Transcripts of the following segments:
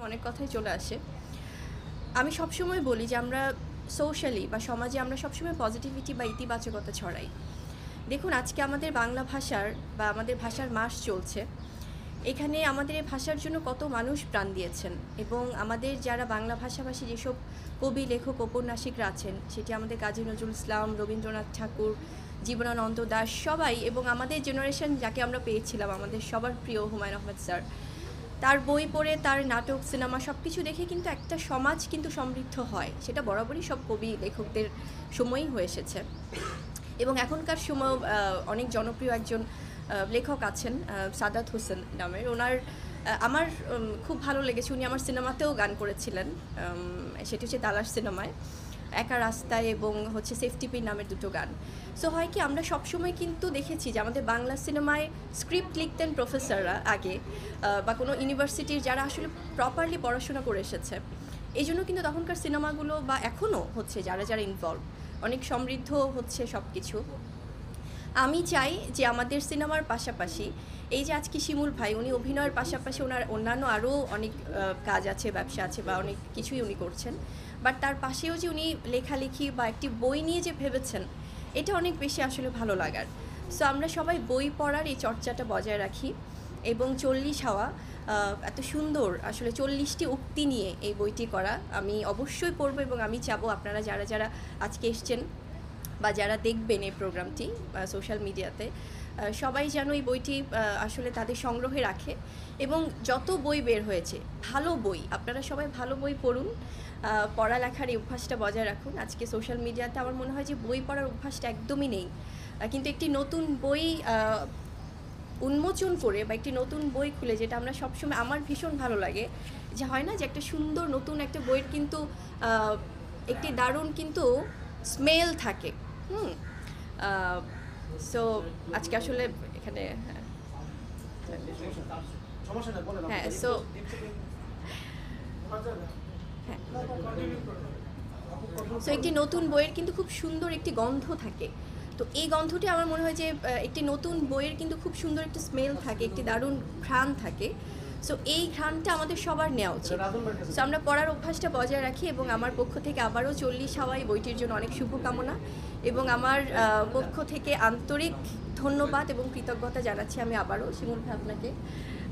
অনেক কথাই চলে আসে। আমি সবসময় বলি যে আমরা সোশ্যালি বা সমাজে আমরা সবসময় পজিটিভিটি বা ইতিবাচকতা ছড়াই। দেখুন, আজকে আমাদের বাংলা ভাষার বা আমাদের ভাষার মাস চলছে। এখানে আমাদের এই ভাষার জন্য কত মানুষ প্রাণ দিয়েছেন, এবং আমাদের যারা বাংলা ভাষাভাষী যেসব কবি, লেখক, ঔপন্যাসিকরা আছেন, সেটি আমাদের কাজী নজরুল ইসলাম, রবীন্দ্রনাথ ঠাকুর, জীবনানন্দ দাশ, সবাই, এবং আমাদের জেনারেশন যাকে আমরা পেয়েছিলাম, আমাদের সবার প্রিয় হুমায়ুন আহমেদ স্যার, তার বই পড়ে, তার নাটক, সিনেমা সব কিছু দেখে কিন্তু একটা সমাজ কিন্তু সমৃদ্ধ হয়। সেটা বরাবরই সব কবি, লেখকদের সময়ই হয়ে এসেছে। এবং এখনকার সময় অনেক জনপ্রিয় একজন লেখক আছেন, সাদাত হোসেন নামের। ওনার আমার খুব ভালো লেগেছে, উনি আমার সিনেমাতেও গান করেছিলেন। সেটি হচ্ছে তালাশ সিনেমায়, একা রাস্তায় এবং হচ্ছে সেফটি পিন নামের দুটো গান। সো হয় কি, আমরা সবসময় কিন্তু দেখেছি যে আমাদের বাংলা সিনেমায় স্ক্রিপ্ট লিখতেন প্রফেসররা আগে, বা কোনো ইউনিভার্সিটির যারা আসলে প্রপারলি পড়াশোনা করে এসেছে। এই জন্য কিন্তু তখনকার সিনেমাগুলো বা এখনও হচ্ছে যারা যারা ইনভলভ, অনেক সমৃদ্ধ হচ্ছে সব কিছু। আমি চাই যে আমাদের সিনেমার পাশাপাশি এই যে আজকে শিমুল ভাই, উনি অভিনয়ের পাশাপাশি ওনার অন্যান্য আরও অনেক কাজ আছে, ব্যবসা আছে, বা অনেক কিছুই উনি করছেন। বাট তার পাশেও যে উনি লেখালেখি বা একটি বই নিয়ে যে ভেবেছেন, এটা অনেক বেশি আসলে ভালো লাগার। সো আমরা সবাই বই পড়ার এই চর্চাটা বজায় রাখি, এবং 40 হাওয়া এত সুন্দর আসলে 40টি উক্তি নিয়ে এই বইটি করা আমি অবশ্যই পড়ব, এবং আমি চাবো আপনারা যারা যারা আজকে এসছেন বা যারা দেখবেন এই প্রোগ্রামটি সোশ্যাল মিডিয়াতে, সবাই যেন এই বইটি আসলে তাদের সংগ্রহে রাখে। এবং যত বই বের হয়েছে, ভালো বই, আপনারা সবাই ভালো বই পড়ুন, পড়ালেখার এই অভ্যাসটা বজায় রাখুন। আজকে সোশ্যাল মিডিয়াতে আমার মনে হয় যে বই পড়ার অভ্যাসটা একদমই নেই, কিন্তু একটি নতুন বই উন্মোচন করে বা একটি নতুন বই খুলে, যেটা আমরা সবসময়, আমার ভীষণ ভালো লাগে যে হয় না যে একটা সুন্দর নতুন একটা বইয়ের কিন্তু একটি দারুণ কিন্তু স্মেল থাকে। সো আজকে আসলে এখানে হ্যাঁ সো হ্যাঁ সো একটি নতুন বইয়ের কিন্তু খুব সুন্দর একটি গন্ধ থাকে। তো এই গন্ধটি আমার মনে হয় যে একটি নতুন বইয়ের কিন্তু খুব সুন্দর একটি স্মেল থাকে, একটি দারুণ ঘ্রাণ থাকে। সো এই ঘ্রাণটা আমাদের সবার নেওয়া উচিত। সো আমরা পড়ার অভ্যাসটা বজায় রাখি, এবং আমার পক্ষ থেকে আবারও 40 হাওয়া বইটির জন্য অনেক শুভকামনা, এবং আমার পক্ষ থেকে আন্তরিক ধন্যবাদ এবং কৃতজ্ঞতা জানাচ্ছি আমি আবারও শিমুল ভাই আপনাকে,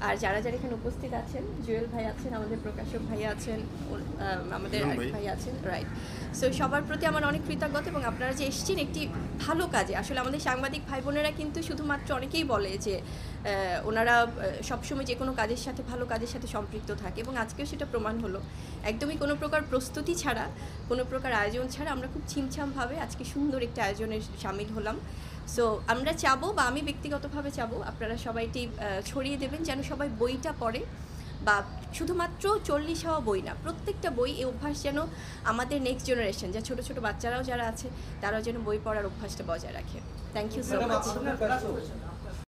আর যারা যারা এখানে উপস্থিত আছেন, জুয়েল ভাই আছেন, আমাদের প্রকাশক ভাই আছেন, আমাদের আরেক ভাই আছেন, রাইট। সো সবার প্রতি আমার অনেক কৃতজ্ঞতা, এবং আপনারা যে এসেছেন একটি ভালো কাজে। আসলে আমাদের সাংবাদিক ভাই বোনেরা কিন্তু শুধুমাত্র, অনেকেই বলে যে ওনারা সবসময় যে কোনো কাজের সাথে, ভালো কাজের সাথে সম্পৃক্ত থাকে, এবং আজকেও সেটা প্রমাণ হলো। একদমই কোনো প্রকার প্রস্তুতি ছাড়া, কোনো প্রকার আয়োজন ছাড়া আমরা খুব ছিমছামভাবে আজকে সুন্দর একটা আয়োজনে সামিল হলাম। সো আমরা চাবো, বা আমি ব্যক্তিগতভাবে চাবো, আপনারা সবাইটি ছড়িয়ে দেবেন যেন সবাই বইটা পড়ে, বা শুধুমাত্র 40 হাওয়া বই না, প্রত্যেকটা বই, এই অভ্যাস যেন আমাদের নেক্সট জেনারেশন, যা ছোটো ছোটো বাচ্চারাও যারা আছে, তারাও যেন বই পড়ার অভ্যাসটা বজায় রাখে। Thank you so much.